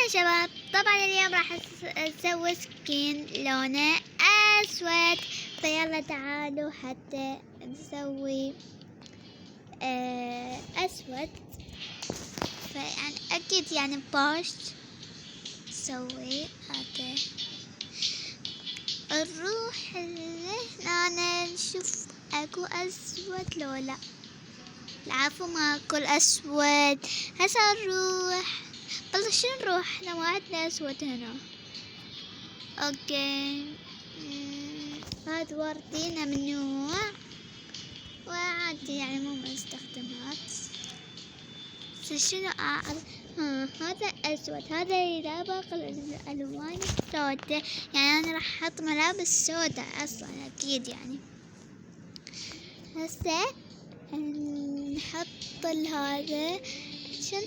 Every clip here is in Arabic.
يا شباب، طبعا اليوم راح اسوي سكين لونه اسود، فيلا تعالوا حتى نسوي اسود. فيعني اكيد يعني باش نسوي هذا. نروح هنا نشوف اكو اسود لو لا. العفو ماكو اسود. هسه نروح والله شو نروح، احنا ما عندنا اسود هنا. اوكي هاد وردينا ممنوع وعادي يعني مو مستخدمات. شنو هذا اسود، هذا اذا باقي الالوان سوداء، يعني انا راح احط ملابس سوداء اصلا اكيد. يعني هسه نحط هذا. شو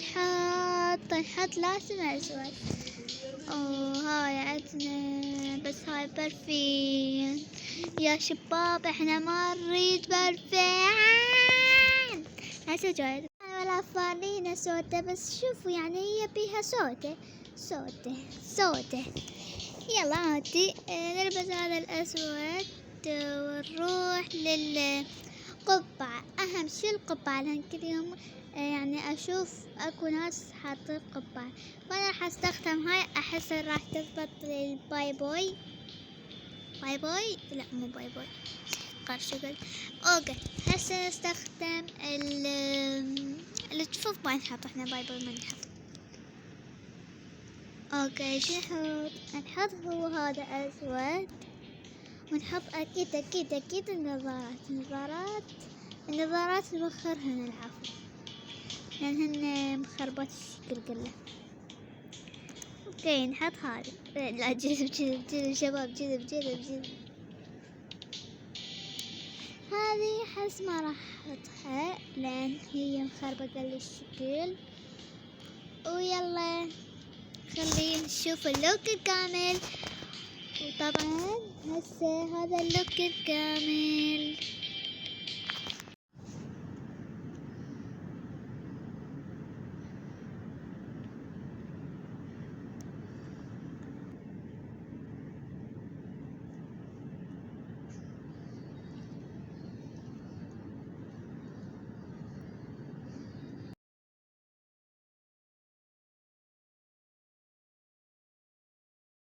نحط لازم اسود. هاي عندنا بس هاي برفين يا شباب، احنا ما نريد برفين. هسه جاي ولا فانينا سودة، بس شوفوا يعني هي بيها سودة. يلا عادي نلبس هذا الاسود ونروح للقبعة. اهم شي القبعة، لان كل يوم يعني اشوف اكو ناس حاطين قبعة، فانا راح استخدم هاي. احس راح تضبط للباي بوي. لا مو باي بوي، شغل. اوكي هسه نستخدم اللي تشوف ما نحط احنا باي بوي ما نحط. اوكي شو نحط هو هذا اسود، ونحط اكيد النظارات نوخرهن العفو، لان هن مخربط الشكل كله. اوكي نحط هذا. لا جذب شباب، جذب. هذه حس ما راح احطها لان هي مخربطة للشكل. ويلا خلينا نشوف اللوك الكامل. وطبعا هسه هذا اللوك الكامل.